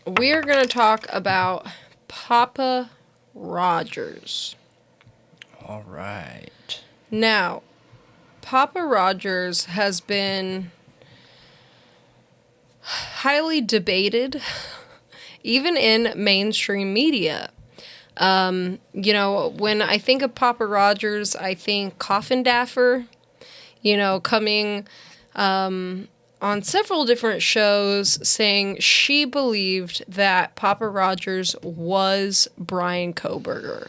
we're going to talk about Pappa Rodgers. All right. Now, Pappa Rodgers has been highly debated, even in mainstream media. When I think of Pappa Rodgers, I think Coffin Daffer, coming on several different shows saying she believed that Pappa Rodgers was Bryan Kohberger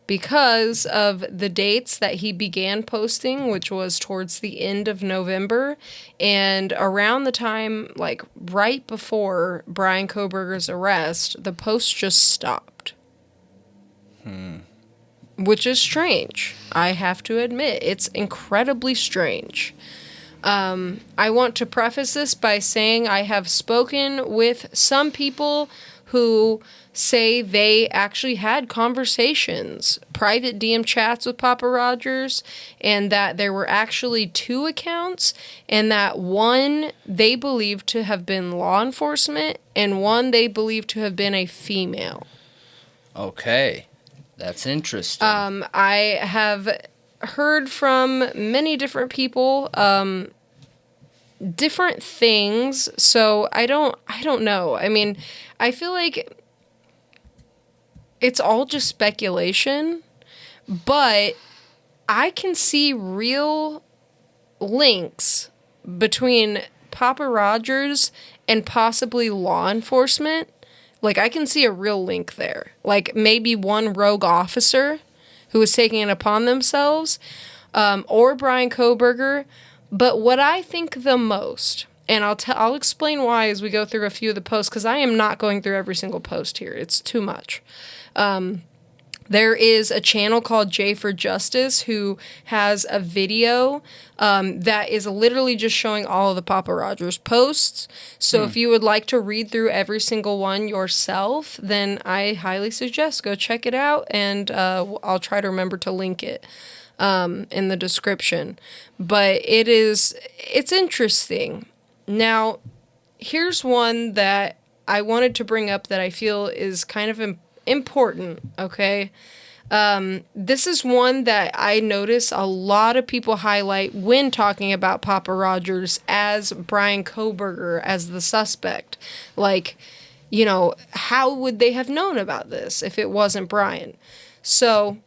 because of the dates that he began posting, which was towards the end of November, and around the time, right before Bryan Kohberger's arrest, the post just stopped. Which is strange. I have to admit, it's incredibly strange. I want to preface this by saying I have spoken with some people who say they actually had conversations, private DM chats with Pappa Rodgers, and that there were actually 2 accounts, and that one they believed to have been law enforcement, and one they believed to have been a female. Okay. That's interesting. I have heard from many different people, different things, so I don't know. I mean, I feel like it's all just speculation, but I can see real links between Pappa Rodgers and possibly law enforcement. I can see a real link there. Maybe one rogue officer who was taking it upon themselves, or Bryan Kohberger. But what I think the most, and I'll explain why as we go through a few of the posts, because I am not going through every single post here. It's too much. There is a channel called J for Justice who has a video that is literally just showing all of the Pappa Rodgers posts. So if you would like to read through every single one yourself, then I highly suggest go check it out, and I'll try to remember to link it in the description. But it's interesting. Now, here's one that I wanted to bring up that I feel is kind of important, okay? This is one that I notice a lot of people highlight when talking about Pappa Rodgers as Bryan Kohberger as the suspect. How would they have known about this if it wasn't Bryan? So,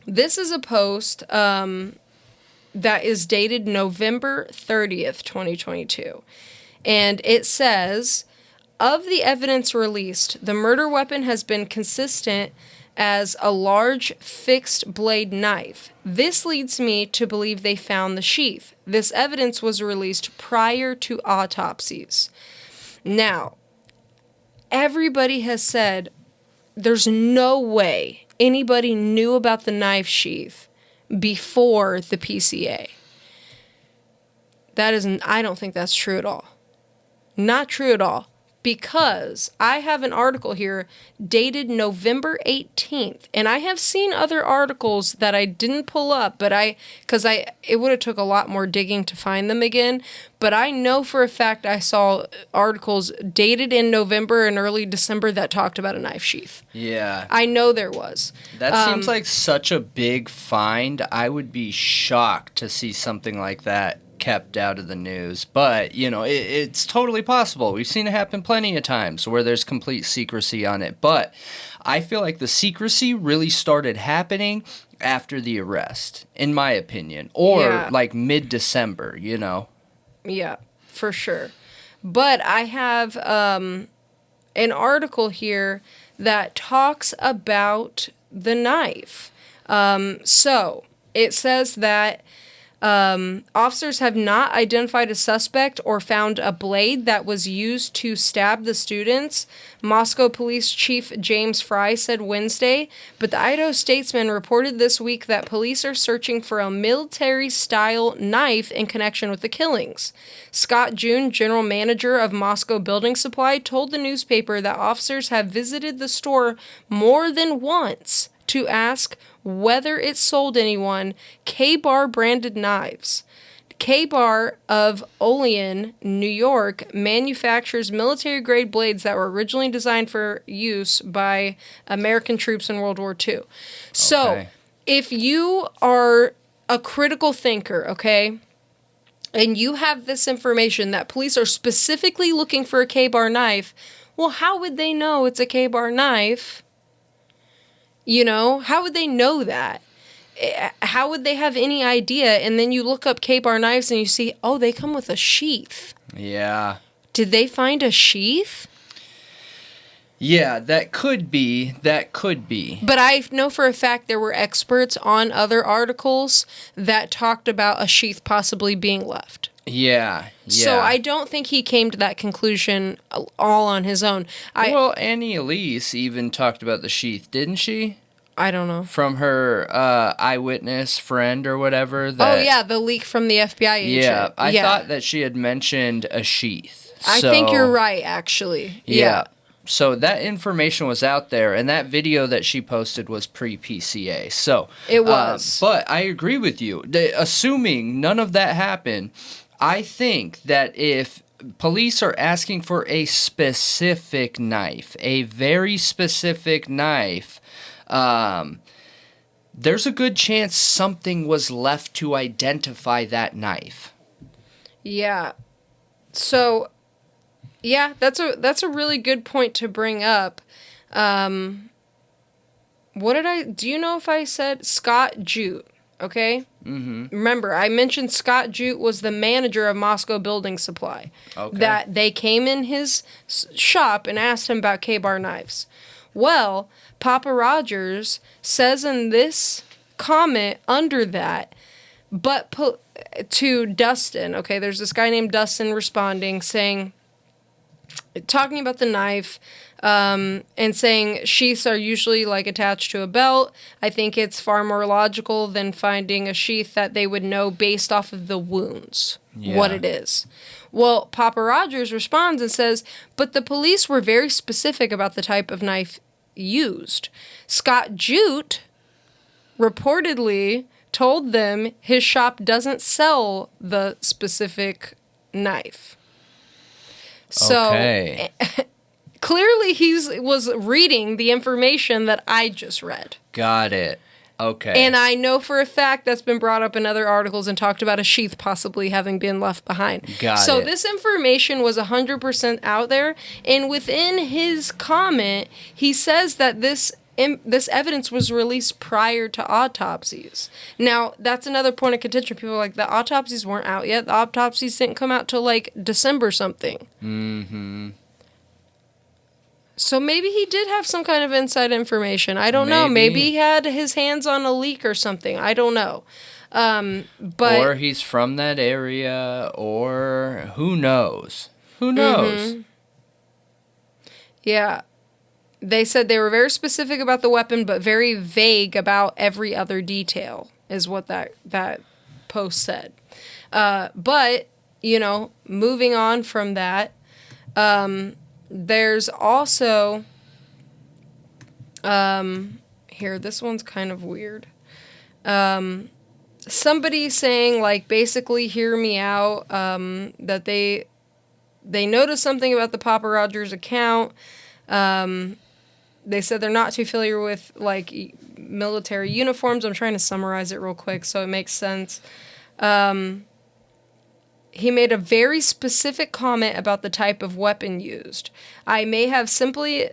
this is a post that is dated November 30th, 2022. And it says, of the evidence released, the murder weapon has been consistent as a large fixed blade knife. This leads me to believe they found the sheath. This evidence was released prior to autopsies. Now, everybody has said there's no way anybody knew about the knife sheath before the PCA. I don't think that's true at all. Not true at all. Because I have an article here dated November 18th, and I have seen other articles that I didn't pull up, it would have took a lot more digging to find them again, but I know for a fact I saw articles dated in November and early December that talked about a knife sheath. Yeah. I know there was. That seems like such a big find. I would be shocked to see something like that kept out of the news, but it's totally possible. We've seen it happen plenty of times where there's complete secrecy on it, but I feel like the secrecy really started happening after the arrest, in my opinion, or mid-December, Yeah, for sure. But I have an article here that talks about the knife. So it says that officers have not identified a suspect or found a blade that was used to stab the students, Moscow Police Chief James Fry said Wednesday, but the Idaho Statesman reported this week that police are searching for a military-style knife in connection with the killings. Scott June, general manager of Moscow Building Supply, told the newspaper that officers have visited the store more than once to ask whether it sold anyone K-Bar branded knives. K-Bar of Olean, New York, manufactures military-grade blades that were originally designed for use by American troops in World War II. So, if you are a critical thinker, okay, and you have this information that police are specifically looking for a K-Bar knife, well, how would they know it's a K-Bar knife? You know, how would they know that? How would they have any idea? And then you look up K-Bar knives and you see, oh, they come with a sheath. Yeah. Did they find a sheath? Yeah, that could be. But I know for a fact there were experts on other articles that talked about a sheath possibly being left. Yeah. So I don't think he came to that conclusion all on his own. Well, Annie Elise even talked about the sheath, didn't she? I don't know. From her eyewitness friend or whatever. The leak from the FBI agent. Yeah, I thought that she had mentioned a sheath. I think you're right, actually. Yeah. So that information was out there, and that video that she posted was pre-PCA. So it was. But I agree with you. Assuming none of that happened, I think that if police are asking for a specific knife, a very specific knife, there's a good chance something was left to identify that knife. Yeah. So, yeah, that's a really good point to bring up. Do you know if I said Scott Jute? Okay? Mm-hmm. Remember, I mentioned Scott Jute was the manager of Moscow Building Supply. Okay. That they came in his shop and asked him about K-Bar knives. Well, Pappa Rodgers says in this comment under that, but to Dustin, okay, there's this guy named Dustin responding, talking about the knife, and saying sheaths are usually like attached to a belt. I think it's far more logical than finding a sheath that they would know based off of the wounds what it is. Well, Pappa Rodgers responds and says, but the police were very specific about the type of knife used. Scott Jute reportedly told them his shop doesn't sell the specific knife. So clearly he was reading the information that I just read. Got it. Okay. And I know for a fact that's been brought up in other articles and talked about a sheath possibly having been left behind. Got it. So this information was 100% out there. And within his comment, he says that this evidence was released prior to autopsies. Now, that's another point of contention. People are like, the autopsies weren't out yet. The autopsies didn't come out till like December something. Mm-hmm. So maybe he did have some kind of inside information. I don't know. Maybe he had his hands on a leak or something. I don't know. Or he's from that area, or who knows? Who knows? Mm-hmm. Yeah. They said they were very specific about the weapon, but very vague about every other detail, is what that post said. But, moving on from that, there's also, here, this one's kind of weird. Somebody saying, like, basically, hear me out, that they noticed something about the Pappa Rodgers account. They said they're not too familiar with, like, military uniforms. I'm trying to summarize it real quick so it makes sense. He made a very specific comment about the type of weapon used. I may have simply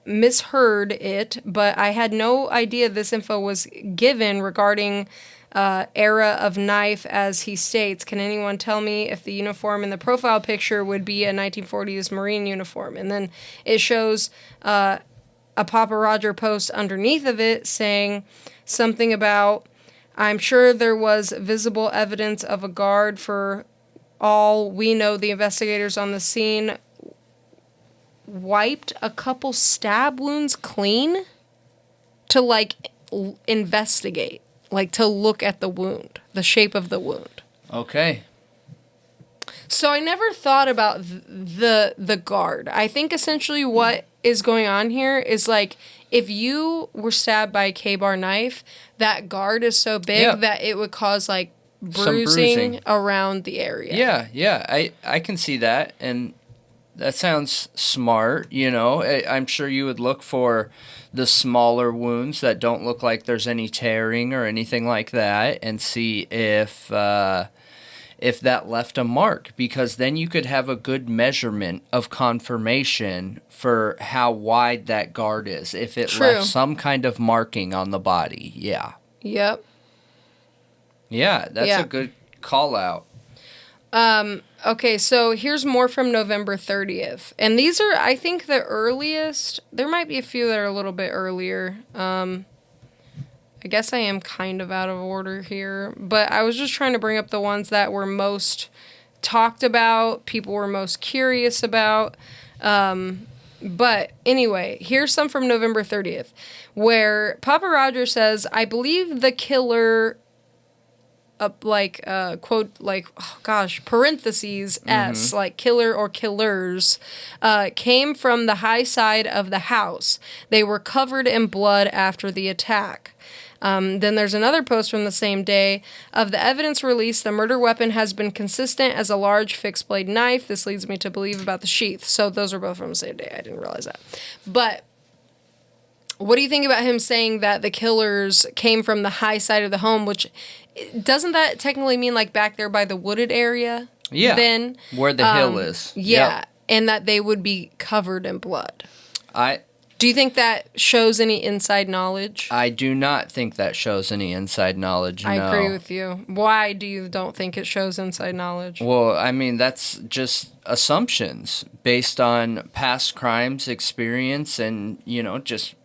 misheard it, but I had no idea this info was given regarding era of knife, as he states. Can anyone tell me if the uniform in the profile picture would be a 1940s Marine uniform? And then it shows a Pappa Roger post underneath of it saying something about, I'm sure there was visible evidence of a guard. For all we know, the investigators on the scene wiped a couple stab wounds clean to, like, investigate, like, to look at the wound, the shape of the wound. Okay. So I never thought about the guard. I think essentially what is going on here is, like, if you were stabbed by a K-Bar knife, that guard is so big that it would cause, like, bruising around the area. Yeah. I can see that, and that sounds smart. I'm sure you would look for the smaller wounds that don't look like there's any tearing or anything like that, and see if that left a mark, because then you could have a good measurement of confirmation for how wide that guard is, if it left some kind of marking on the body. Yeah. Yep. Yeah, that's a good call out. Okay, so here's more from November 30th. And these are, I think, the earliest. There might be a few that are a little bit earlier. I guess I am kind of out of order here, but I was just trying to bring up the ones that were most talked about, people were most curious about. But anyway, here's some from November 30th, where Pappa Rodgers says, I believe the killer, quote, parentheses, S, like killer or killers, came from the high side of the house. They were covered in blood after the attack. Then there's another post from the same day. Of the evidence released, the murder weapon has been consistent as a large fixed blade knife. This leads me to believe about the sheath. So those are both from the same day. I didn't realize that. But what do you think about him saying that the killers came from the high side of the home, which doesn't that technically mean like back there by the wooded area? Yeah. Then where the hill is. Yeah. Yep. And that they would be covered in blood. Do you think that shows any inside knowledge? I do not think that shows any inside knowledge, no. I agree with you. Why do you don't think it shows inside knowledge? Well, I mean, that's just assumptions based on past crimes, experience, and, just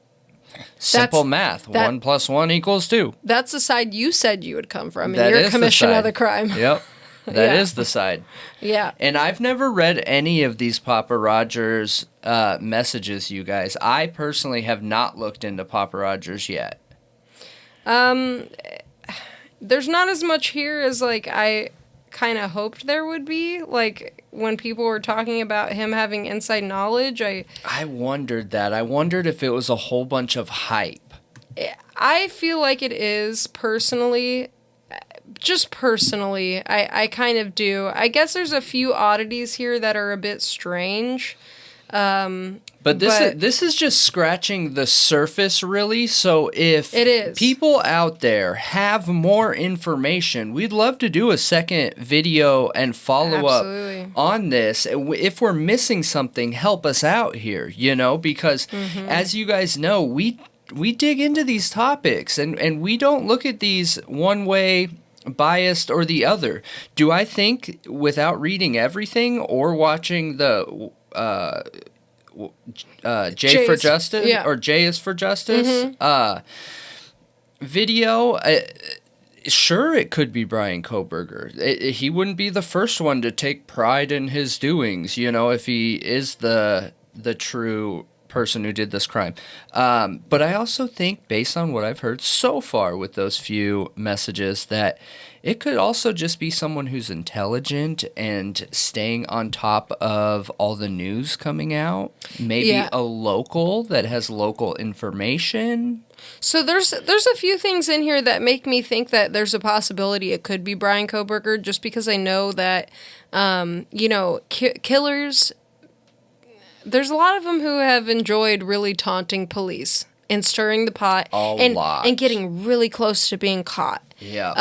simple math. 1 + 1 = 2. That's the side you said you would come from in your commission of the crime. Yep. That is the side. Yeah. And I've never read any of these Pappa Rodgers messages, you guys. I personally have not looked into Pappa Rodgers yet. There's not as much here as, I kind of hoped there would be. When people were talking about him having inside knowledge, I wondered that. I wondered if it was a whole bunch of hype. I feel like it is, personally. Just personally, I kind of do. I guess there's a few oddities here that are a bit strange. But this is just scratching the surface, really. So if people out there have more information, we'd love to do a second video and follow up on this. If we're missing something, help us out here, because as you guys know, we dig into these topics and we don't look at these one way, biased or the other. Do I think, without reading everything or watching the J for Justice or J is for Justice video, sure, it could be Bryan Kohberger. He wouldn't be the first one to take pride in his doings, if he is the true person who did this crime. But I also think, based on what I've heard so far with those few messages, that it could also just be someone who's intelligent and staying on top of all the news coming out. Maybe a local that has local information. So there's a few things in here that make me think that there's a possibility it could be Bryan Kohberger, just because I know that, killers... There's a lot of them who have enjoyed really taunting police and stirring the pot and getting really close to being caught. Yeah.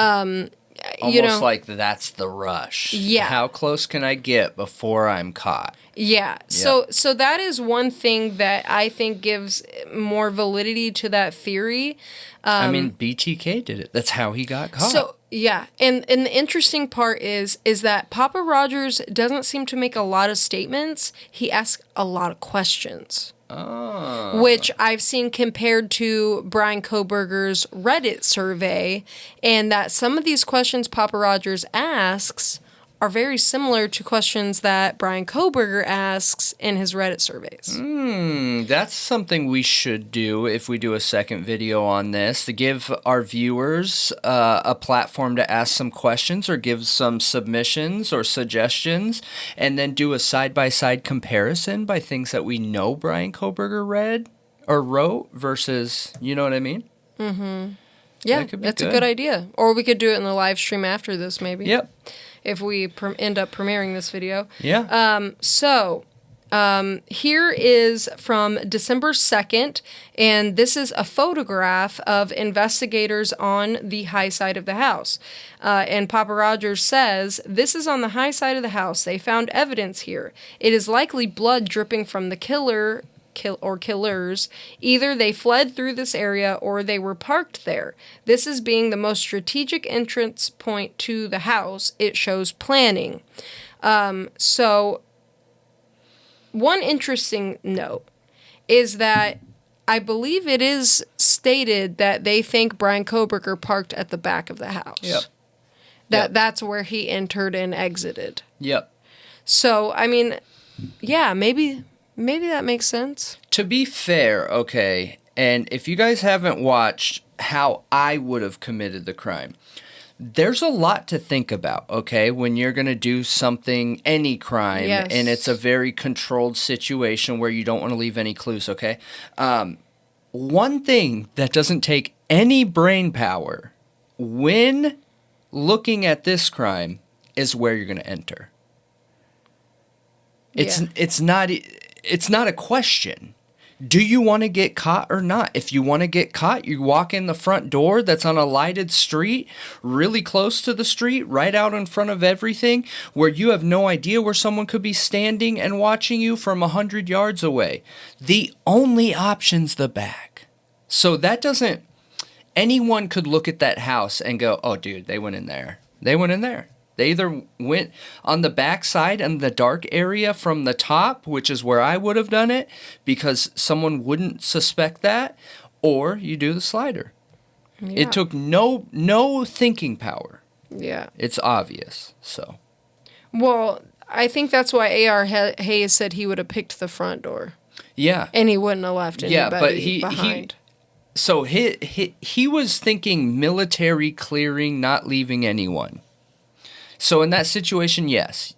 Almost like that's the rush. Yeah. How close can I get before I'm caught? Yeah. So that is one thing that I think gives more validity to that theory. BTK did it. That's how he got caught. So yeah, and the interesting part is that Pappa Rodgers doesn't seem to make a lot of statements. He asks a lot of questions. Oh. Which I've seen compared to Bryan Kohberger's Reddit survey, and that some of these questions Pappa Rodgers asks are very similar to questions that Bryan Kohberger asks in his Reddit surveys. That's something we should do if we do a second video on this, to give our viewers a platform to ask some questions or give some submissions or suggestions, and then do a side-by-side comparison by things that we know Bryan Kohberger read or wrote versus, you know what I mean? Mm-hmm. Yeah, That could be that's a good idea. Or we could do it in the live stream after this, maybe. Yep. If we end up premiering this video. Yeah. Here is from December 2nd, and this is a photograph of investigators on the high side of the house. And Pappa Rodgers says, "This is on the high side of the house. They found evidence here. It is likely blood dripping from the killer or killers. Either they fled through this area or they were parked there. This is being the most strategic entrance point to the house. It shows planning." So one interesting note is that I believe it is stated that they think Bryan Kohberger parked at the back of the house. Yep. That's where he entered and exited. Yep. So, I mean, yeah, maybe that makes sense. To be fair, okay, and if you guys haven't watched how I would have committed the crime, there's a lot to think about, okay, when you're going to do something, any crime, Yes. and it's a very controlled situation where you don't want to leave any clues, okay? One thing that doesn't take any brain power when looking at this crime is where you're going to enter. It's not a question. Do you want to get caught or not? If you want to get caught, you walk in the front door that's on a lighted street, really close to the street, right out in front of everything, where you have no idea where someone could be standing and watching you from 100 yards away. The only option's the back. So that doesn't... Anyone could look at that house and go, oh, dude, they went in there. They went in there. They either went on the back side and the dark area from the top, which is where I would have done it, because someone wouldn't suspect that, or you do the slider. Yeah. It took no thinking power. Yeah. It's obvious, so. Well, I think that's why A.R. Hayes said he would have picked the front door. Yeah. And he wouldn't have left anybody behind. So he was thinking military clearing, not leaving anyone. So in that situation, yes,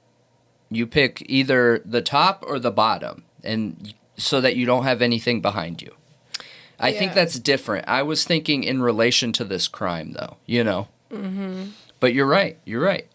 you pick either the top or the bottom, and so that you don't have anything behind you. I think that's different. I was thinking in relation to this crime, though, you know. Mm-hmm. But you're right. You're right.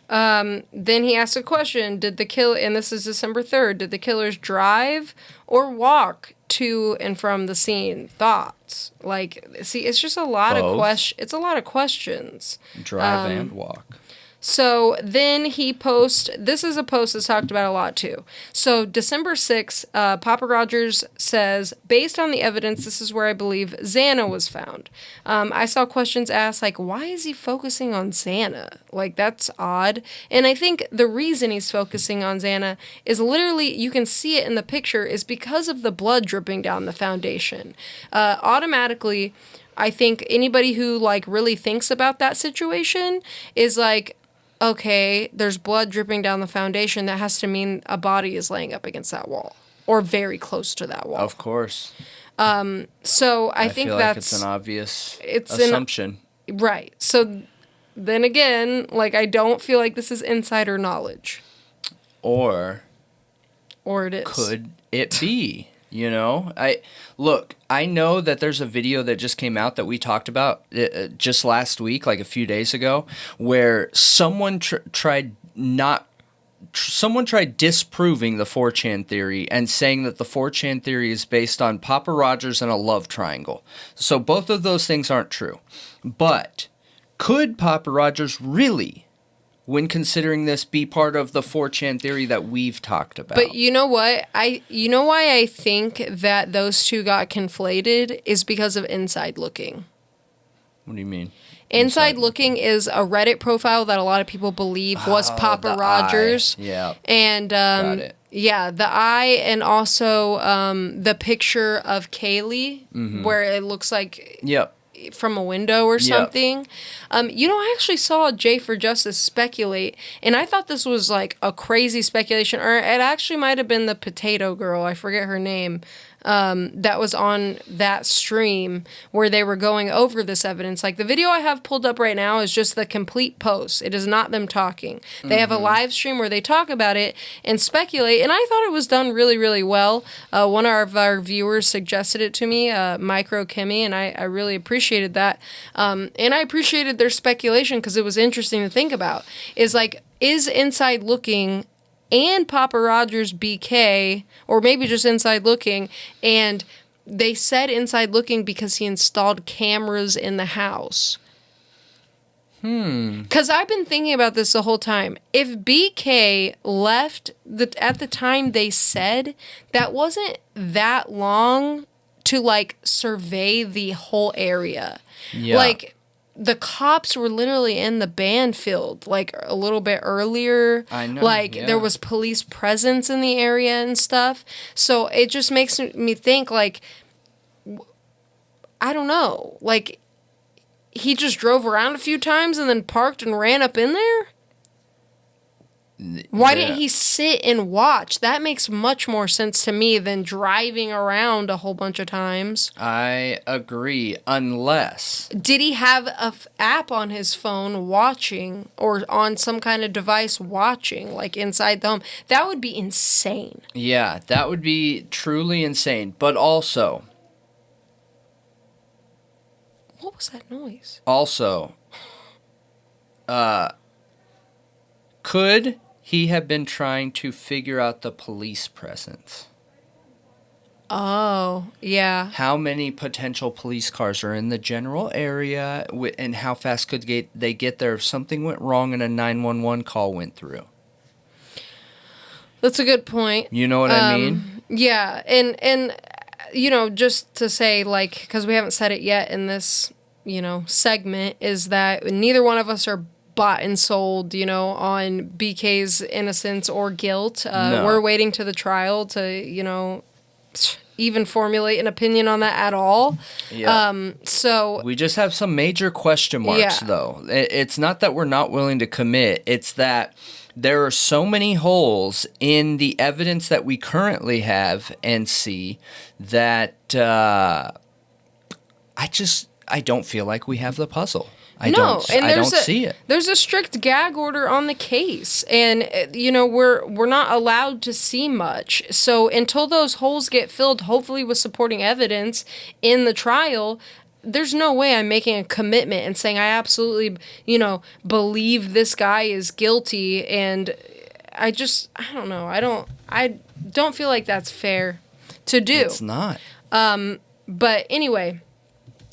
Then he asked a question, and this is December 3rd, did the killers drive or walk to and from the scene? Thoughts? Like, see, it's just a lot of questions. Drive and walk. So then he this is a post that's talked about a lot too. So December 6th, Pappa Rodgers says, based on the evidence, this is where I believe Xana was found. I saw questions asked like, why is he focusing on Xana? Like, that's odd. And I think the reason he's focusing on Xana is literally, you can see it in the picture, is because of the blood dripping down the foundation. Automatically, I think anybody who like really thinks about that situation is like, okay, there's blood dripping down the foundation. That has to mean a body is laying up against that wall or very close to that wall. Of course. So I think feel that's... like it's an obvious assumption. Right. So then again, like, I don't feel like this is insider knowledge. Or it is. Could it be? You know, I know that there's a video that just came out that we talked about just last week, like a few days ago, where someone tried disproving the 4chan theory and saying that the 4chan theory is based on Pappa Rodgers and a love triangle. So both of those things aren't true. But could Pappa Rodgers really, when considering this, be part of the 4chan theory that we've talked about? But you know what? You know why I think that those two got conflated is because of Inside Looking. What do you mean? Inside Looking is a Reddit profile that a lot of people believe was Pappa Rodgers. Yeah. And got it. Yeah, the eye, and also the picture of Kaylee, where it looks like from a window or something. You know, I actually saw J for Justice speculate, and I thought this was like a crazy speculation, or it actually might have been the Potato Girl, I forget her name, that was on that stream where they were going over this evidence. Like, the video I have pulled up right now is just the complete post. It is not them talking. They have a live stream where they talk about it and speculate, and I thought it was done really, really well. One of our viewers suggested it to me, Micro Kimmy, and I really appreciate appreciated that. And I appreciated their speculation because it was interesting to think about. Is like, is Inside Looking and Pappa Rodgers BK, or maybe just Inside Looking, and they said Inside Looking because he installed cameras in the house. Because I've been thinking about this the whole time. If BK left at the time they said, that wasn't that long to, like, survey the whole area. Yeah. Like, the cops were literally in the Banfield, like, a little bit earlier. I know, Like, yeah. there was police presence in the area and stuff. So it just makes me think, like, I don't know. Like, he just drove around a few times and then parked and ran up in there? Why didn't he sit and watch? That makes much more sense to me than driving around a whole bunch of times. I agree, unless... Did he have a app on his phone watching, or on some kind of device watching, like inside the home? That would be insane. Yeah, that would be truly insane. But also... What was that noise? Also, could he have been trying to figure out the police presence? Oh, yeah. How many potential police cars are in the general area, and how fast could they get there if something went wrong and a 911 call went through? That's a good point. You know what I mean? Yeah, and you know, just to say, like, because we haven't said it yet in this, you know, segment, is that neither one of us are bought and sold, you know, on BK's innocence or guilt. No. We're waiting to the trial to, you know, even formulate an opinion on that at all. Yeah. So We just have some major question marks, Yeah. though. It's not that we're not willing to commit. It's that there are so many holes in the evidence that we currently have and see that I don't feel like we have the puzzle. I don't see it. There's a strict gag order on the case, and you know, we're not allowed to see much. So until those holes get filled, hopefully with supporting evidence in the trial, there's no way I'm making a commitment and saying I absolutely, you know, believe this guy is guilty. And I don't know. I don't feel like that's fair to do. It's not. But anyway,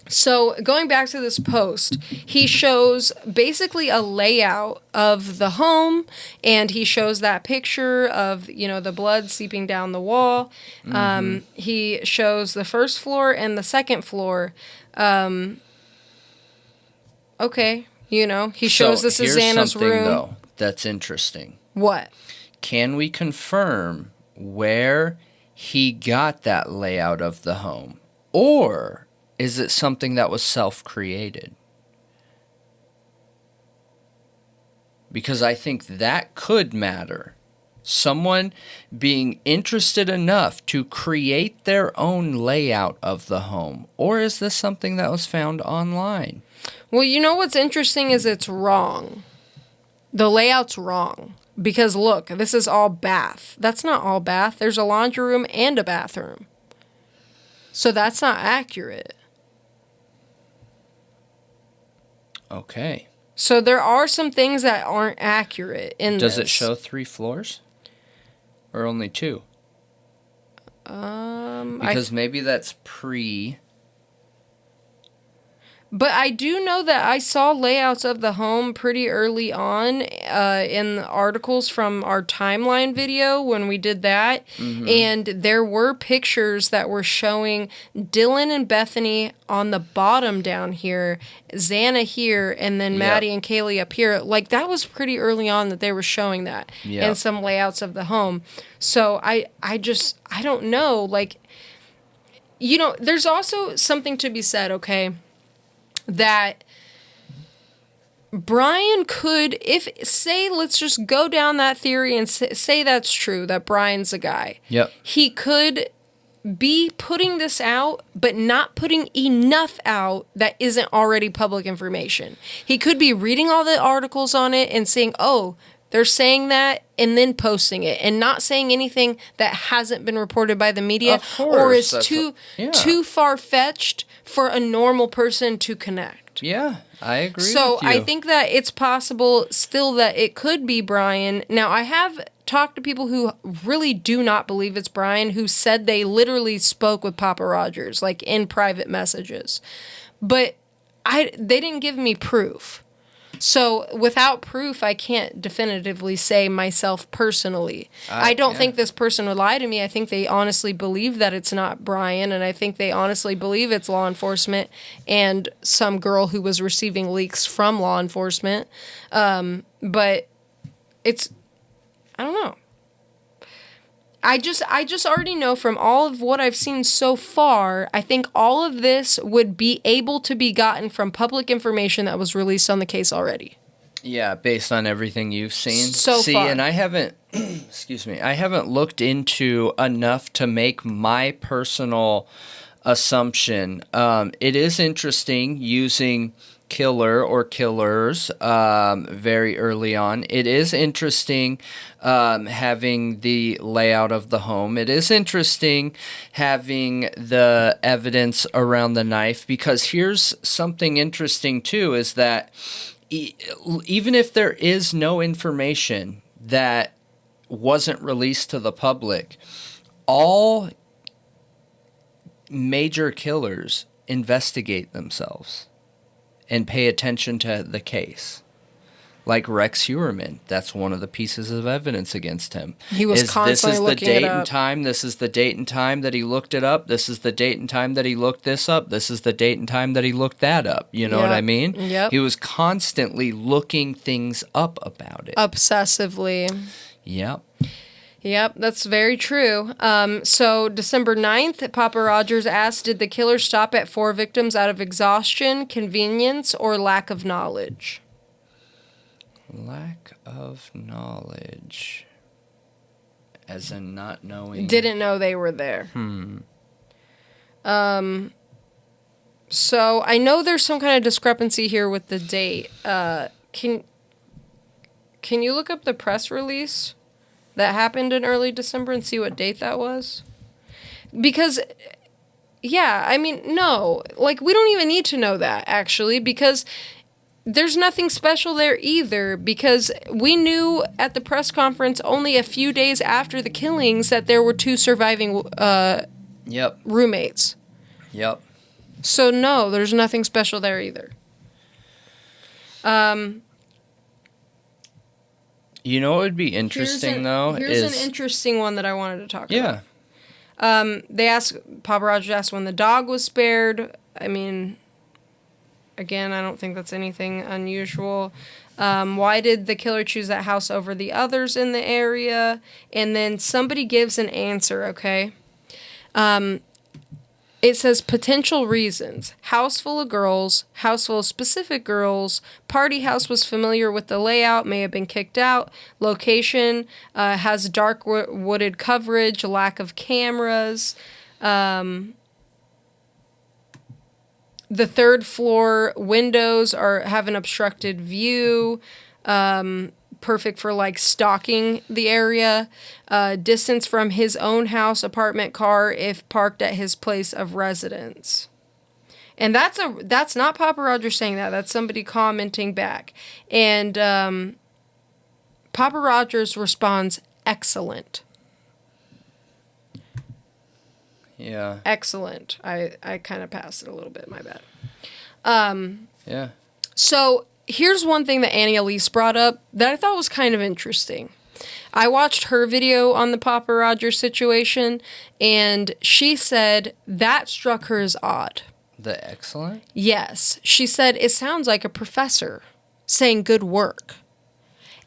so going back to this post, he shows basically a layout of the home, and he shows that picture of, you know, the blood seeping down the wall. He shows the first floor and the second floor. Okay, you know, he shows this is Xana's room. Here's something, though, that's interesting. What? Can we confirm where he got that layout of the home? Or is it something that was self-created? Because I think that could matter. Someone being interested enough to create their own layout of the home. Or is this something that was found online? Well, you know what's interesting is it's wrong. The layout's wrong. Because look, this is all bath. That's not all bath. There's a laundry room and a bathroom. So that's not accurate. Okay. So there are some things that aren't accurate in this. Does it show 3 floors? Or only 2? Because maybe that's pre... But I do know that I saw layouts of the home pretty early on in the articles from our timeline video when we did that. And there were pictures that were showing Dylan and Bethany on the bottom down here, Xana here, and then Maddie and Kaylee up here. Like, that was pretty early on that they were showing that in some layouts of the home. So I don't know. Like, you know, there's also something to be said, okay, that Bryan could, let's just go down that theory and say that's true, that Bryan's the guy. Yep. He could be putting this out, but not putting enough out that isn't already public information. He could be reading all the articles on it and saying, oh, They're saying that and then posting it and not saying anything that hasn't been reported by the media or is too far-fetched for a normal person to connect. Yeah, I agree with So you. I think that it's possible still that it could be Bryan. Now, I have talked to people who really do not believe it's Bryan, who said they literally spoke with Pappa Rodgers, like in private messages. But they didn't give me proof. So without proof, I can't definitively say myself personally. I don't think this person would lie to me. I think they honestly believe that it's not Bryan, and I think they honestly believe it's law enforcement and some girl who was receiving leaks from law enforcement. But it's, I don't know. I just already know from all of what I've seen so far, I think all of this would be able to be gotten from public information that was released on the case already. Yeah, based on everything you've seen. So far. And I haven't, I haven't looked into enough to make my personal assumption. It is interesting using killer or killers very early on. It is interesting having the layout of the home. It is interesting having the evidence around the knife, because here's something interesting too, is that even if there is no information that wasn't released to the public, all major killers investigate themselves and pay attention to the case. Like Rex Heuermann, that's one of the pieces of evidence against him. He was constantly looking it up. This is the date and time. This is the date and time that he looked it up. This is the date and time that he looked this up. This is the date and time that he looked that up. You know what I mean? Yep. He was constantly looking things up about it. Obsessively. Yep. Yep, that's very true. So December 9th, Pappa Rodgers asked, did the killer stop at 4 victims out of exhaustion, convenience, or lack of knowledge? Lack of knowledge. As in not knowing. Didn't know they were there. So I know there's some kind of discrepancy here with the date. Can you look up the press release that happened in early December and see what date that was? Because, yeah, I mean, no. Like, we don't even need to know that, actually, because there's nothing special there either, because we knew at the press conference only a few days after the killings that there were 2 surviving roommates. Yep. So, no, there's nothing special there either. You know what would be interesting, Here's an interesting one that I wanted to talk about. They asked, Pappa Rodgers asked when the dog was spared. I mean, again, I don't think that's anything unusual. Why did the killer choose that house over the others in the area? And then somebody gives an answer, okay? It says potential reasons. House full of girls, house full of specific girls, party house was familiar with the layout, may have been kicked out, location, has dark wooded coverage, lack of cameras, the 3rd floor windows have an obstructed view, perfect for like stalking the area, distance from his own house, apartment, car if parked at his place of residence. And that's not Pappa Rodgers saying that. That's somebody commenting back. And Pappa Rodgers responds, excellent. Yeah. Excellent. I kind of passed it a little bit. My bad. Yeah. So here's one thing that Annie Elise brought up that I thought was kind of interesting. I watched her video on the Pappa Rodgers situation, and she said that struck her as odd. The excellent? Yes. She said it sounds like a professor saying good work.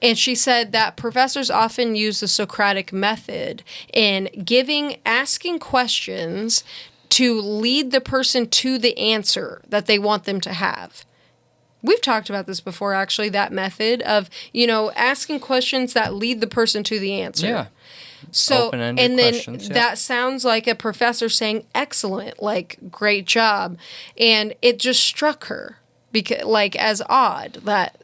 And she said that professors often use the Socratic method in asking questions to lead the person to the answer that they want them to have. We've talked about this before, actually, that method of, asking questions that lead the person to the answer. Yeah. So, Open-ended and then questions, that sounds like a professor saying excellent, like great job. And it just struck her because, like, as odd that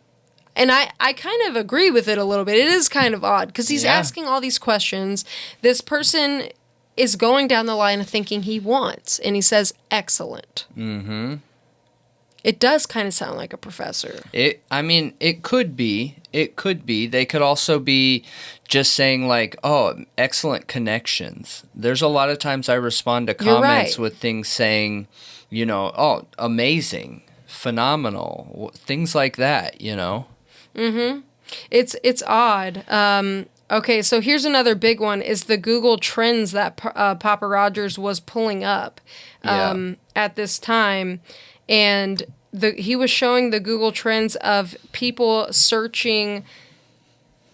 And I kind of agree with it a little bit. It is kind of odd because he's Yeah. asking all these questions. This person is going down the line of thinking he wants, and he says, excellent. Mm-hmm. It does kind of sound like a professor. It could be. It could be. They could also be just saying like, oh, excellent connections. There's a lot of times I respond to You're comments right. with things saying, you know, oh, amazing, phenomenal, things like that, you know? Mm-hmm. It's odd. Okay, so here's another big one is the Google Trends that Pappa Rodgers was pulling up at this time. And he was showing the Google Trends of people searching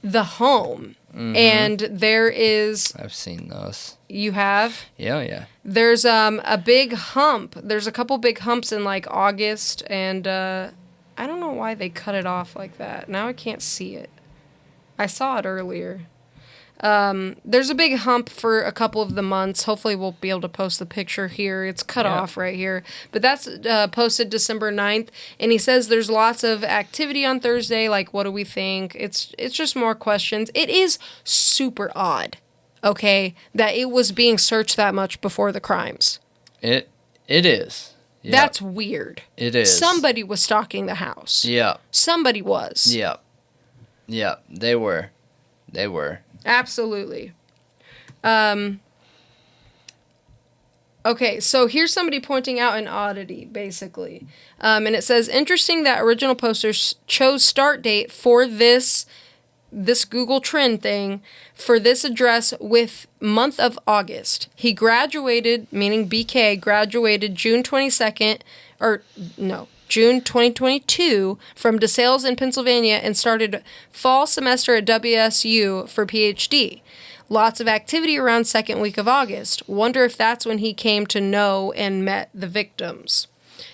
the home. Mm-hmm. And there is... I've seen those. You have? Yeah. There's a big hump. There's a couple big humps in like August, and I don't know why they cut it off like that. Now I can't see it. I saw it earlier. There's a big hump for a couple of the months. Hopefully we'll be able to post the picture here. It's cut off right here. But that's posted December 9th. And he says there's lots of activity on Thursday. Like, what do we think? It's just more questions. It is super odd, okay, that it was being searched that much before the crimes. It is. Yep. That's weird. It is. Somebody was stalking the house. Yeah. Somebody was. Yeah. They were. Absolutely. Okay, so here's somebody pointing out an oddity, basically. And it says, interesting that original posters chose start date for this Google Trend thing for this address with month of August. He graduated, meaning BK, graduated June 2022 from DeSales in Pennsylvania and started fall semester at WSU for PhD. Lots of activity around second week of August. Wonder if that's when he came to know and met the victims.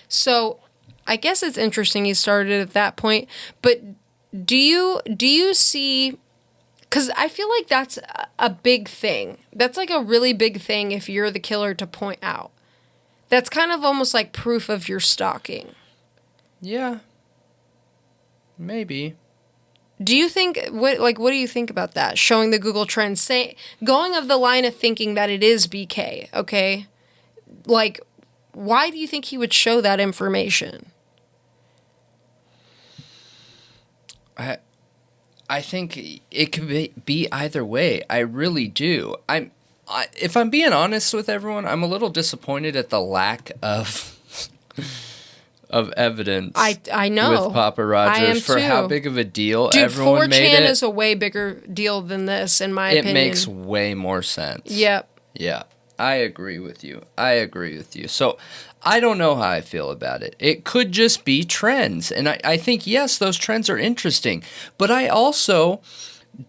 So I guess it's interesting he started at that point, but do you see, because I feel like that's a big thing. That's like a really big thing if you're the killer to point out. That's kind of almost like proof of your stalking. Yeah. Maybe. Do you think, what do you think about that? Showing the Google Trends, going of the line of thinking that it is BK, okay? Like, why do you think he would show that information? I think it could be either way. I really do. If I'm being honest with everyone, I'm a little disappointed at the lack of evidence. I know with Pappa Rodgers I am for too. how big of a deal Dude, everyone made it. 4chan is a way bigger deal than this, in my opinion. It makes way more sense. Yep. Yeah, I agree with you. So I don't know how I feel about it. It could just be trends. And I think, yes, those trends are interesting. But I also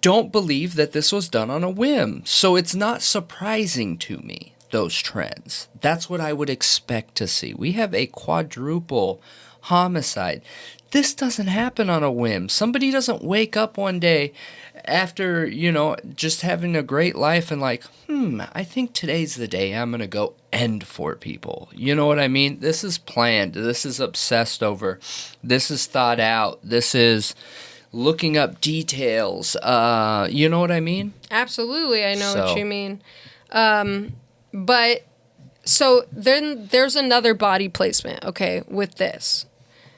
don't believe that this was done on a whim. So it's not surprising to me, those trends. That's what I would expect to see. We have a quadruple homicide. This doesn't happen on a whim. Somebody doesn't wake up one day after, just having a great life and like, I think today's the day I'm going to go end for people. You know what I mean? This is planned. This is obsessed over. This is thought out. This is looking up details. You know what I mean? Absolutely, I know what you mean. But so then there's another body placement, okay, with this.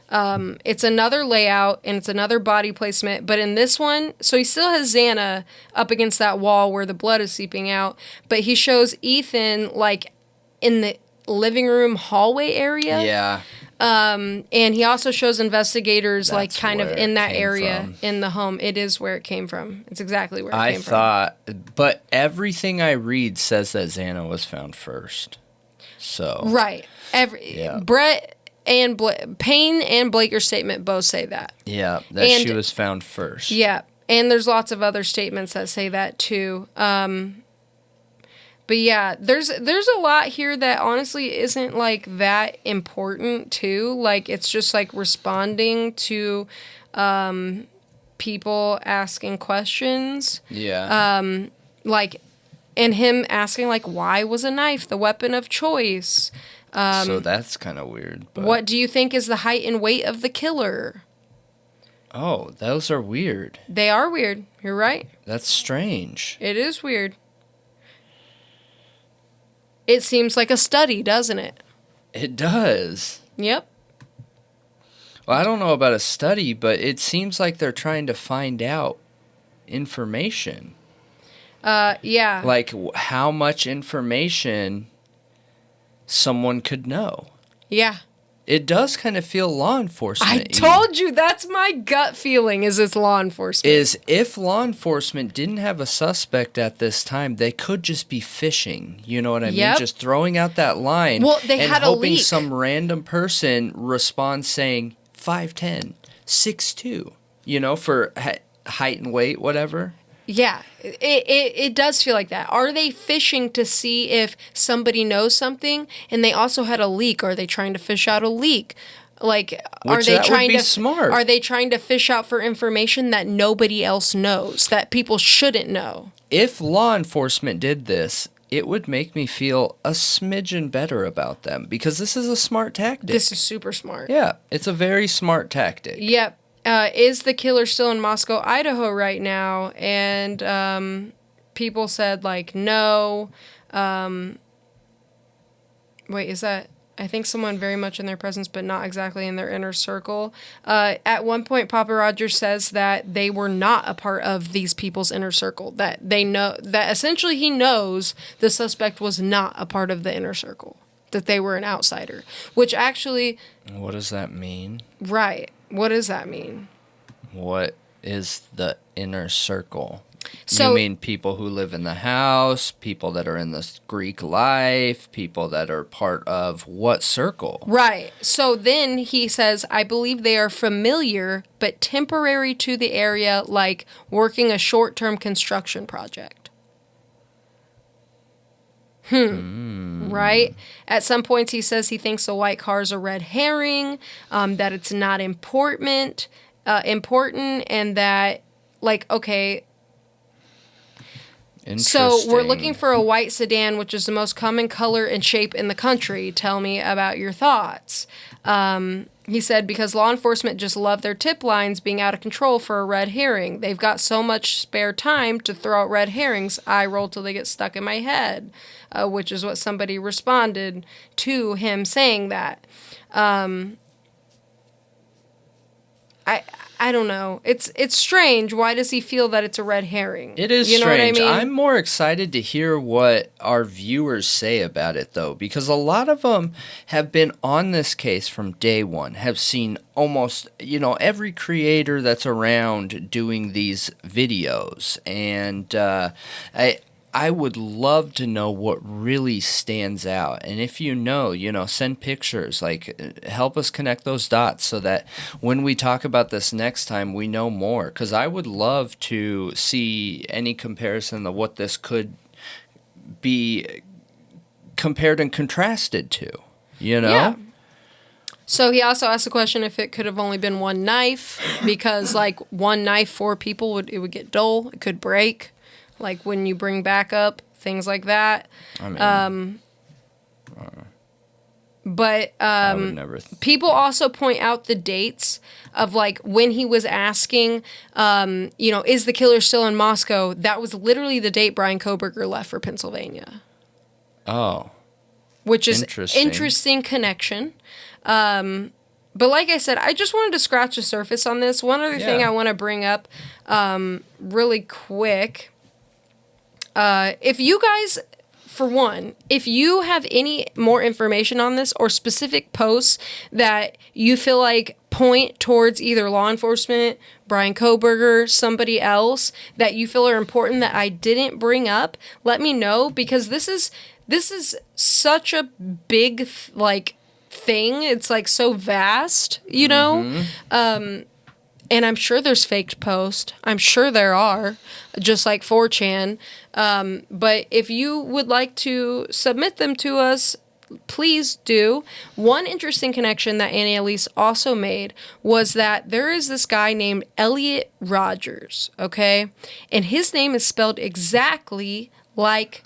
It's another layout and it's another body placement, but in this one, so he still has Xana up against that wall where the blood is seeping out, but he shows Ethan like in the living room hallway area. Yeah. And he also shows investigators like That's kind of where in it that came area from. in the home. It is where it came from. It's exactly where it came from. I thought, but everything I read says that Xana was found first. So. Right. Brett and Payne and Blaker's statement both say that. Yeah, that she was found first. Yeah, and there's lots of other statements that say that too. But yeah, there's a lot here that honestly isn't like that important too. Like it's just like responding to people asking questions. Yeah. Like, and him asking like, why was a knife the weapon of choice? So that's kind of weird. But What do you think is the height and weight of the killer? Oh, those are weird. They are weird. You're right. That's strange. It is weird. It seems like a study, doesn't it? It does. Yep. Well, I don't know about a study, but it seems like they're trying to find out information. Yeah. Like how much information someone could know. Yeah. It does kind of feel law enforcement. I told you, that's my gut feeling, is it's law enforcement. Is if law enforcement didn't have a suspect at this time, they could just be fishing. You know what I mean? Just throwing out that line. Well, they and had a hoping leak. some random person responds saying 5'10", 6'2", you know, for height and weight, whatever. Yeah, it does feel like that. Are they fishing to see if somebody knows something? And they also had a leak. Are they trying to fish out a leak? Like, are they trying to smart? Are they trying to fish out for information that nobody else knows, that people shouldn't know? If law enforcement did this, it would make me feel a smidgen better about them, because this is a smart tactic. This is super smart. Yeah, it's a very smart tactic. Yep. Is the killer still in Moscow, Idaho right now? And people said, like, no. Wait, is that... I think someone very much in their presence, but not exactly in their inner circle. At one point, Pappa Rodgers says that they were not a part of these people's inner circle. That they know... That essentially he knows the suspect was not a part of the inner circle. That they were an outsider. Which actually... What does that mean? Right. What does that mean? What is the inner circle? So, you mean people who live in the house, people that are in this Greek life, people that are part of what circle? Right. So then he says, I believe they are familiar but temporary to the area, like working a short-term construction project. Right? At some points he says he thinks the white car is a red herring, that it's not important, and that, like, okay... So we're looking for a white sedan, which is the most common color and shape in the country. Tell me about your thoughts. He said, because law enforcement just love their tip lines being out of control for a red herring. They've got so much spare time to throw out red herrings. I roll till they get stuck in my head, which is what somebody responded to him saying that. I don't know. It's strange. Why does he feel that it's a red herring? It is What strange. I mean? I'm more excited to hear what our viewers say about it, though, because a lot of them have been on this case from day one, have seen almost, every creator that's around doing these videos. And I would love to know what really stands out. And if you know, send pictures, like help us connect those dots so that when we talk about this next time, we know more. Because I would love to see any comparison of what this could be compared and contrasted to, Yeah. So he also asked the question if it could have only been one knife, because like one knife, 4 people, it would get dull. It could break. Like when you bring backup, things like that. I mean, but I would never people also point out the dates of like when he was asking, is the killer still in Moscow? That was literally the date Bryan Kohberger left for Pennsylvania. Oh. Which is interesting connection. But like I said, I just wanted to scratch the surface on this. One other thing I want to bring up really quick. If you guys, for one, if you have any more information on this or specific posts that you feel like point towards either law enforcement, Bryan Kohberger, somebody else that you feel are important that I didn't bring up, let me know, because this is such a big thing. It's like so vast, and I'm sure there's faked posts. I'm sure there are, just like 4chan. But if you would like to submit them to us, please do. One interesting connection that Annie Elise also made was that there is this guy named Elliot Rogers, okay? And his name is spelled exactly like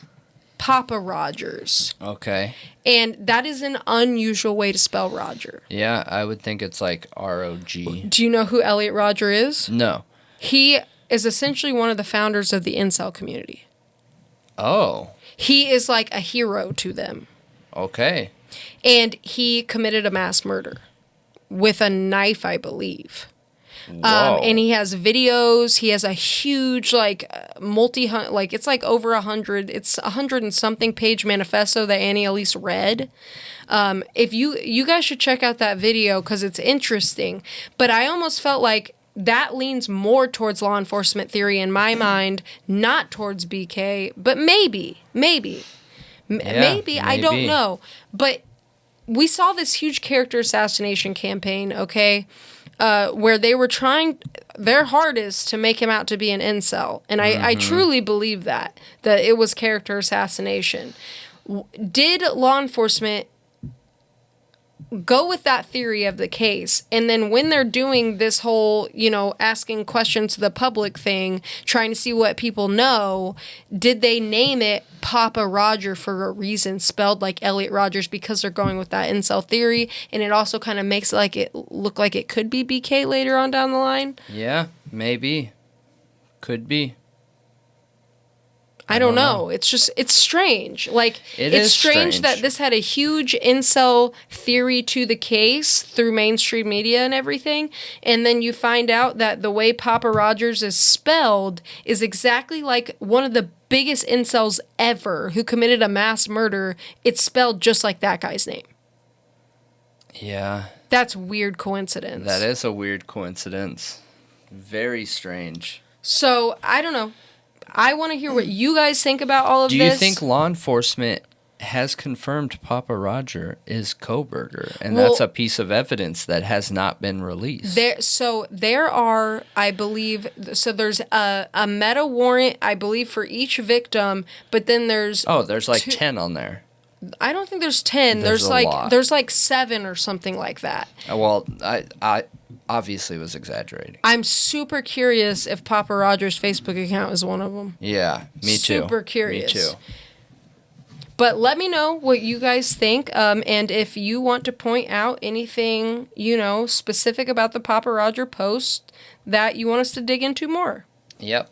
Papa Rodgers. Okay. And that is an unusual way to spell Roger. Yeah, I would think it's like R-O-G. Do you know who Elliot Rogers is? No. He is essentially one of the founders of the incel community. Oh. He is like a hero to them. Okay. And he committed a mass murder with a knife, I believe. And he has videos. He has a huge, like, it's like over 100. It's 100 and something page manifesto that Annie Elise read. If you guys should check out that video because it's interesting. But I almost felt like that leans more towards law enforcement theory in my mind, not towards BK, but maybe. I don't know. But we saw this huge character assassination campaign, okay, where they were trying their hardest to make him out to be an incel. And I truly believe that it was character assassination. Did law enforcement go with that theory of the case? And then when they're doing this whole, asking questions to the public thing, trying to see what people know, did they name it Papa Roger for a reason, spelled like Elliot Rogers, because they're going with that incel theory? And it also kind of makes it look like it could be BK later on down the line. Yeah, maybe. Could be. I don't know. It's strange. It's strange that this had a huge incel theory to the case through mainstream media and everything. And then you find out that the way Papa Rodgers is spelled is exactly like one of the biggest incels ever who committed a mass murder. It's spelled just like that guy's name. Yeah. That's weird coincidence. That is a weird coincidence. Very strange. So, I don't know. I want to hear what you guys think about all of this. Do you think law enforcement has confirmed Papa Roger is Kohberger, and that's a piece of evidence that has not been released? There are, I believe, there's a meta warrant, I believe, for each victim, but then there's... Oh, there's 10 on there. I don't think there's 10. There's like 7 or something like that. Well, I obviously was exaggerating. I'm super curious if Papa Rodgers' Facebook account is one of them. Yeah, me too. Super curious. Me too. But let me know what you guys think, and if you want to point out anything, specific about the Papa Roger post that you want us to dig into more. Yep.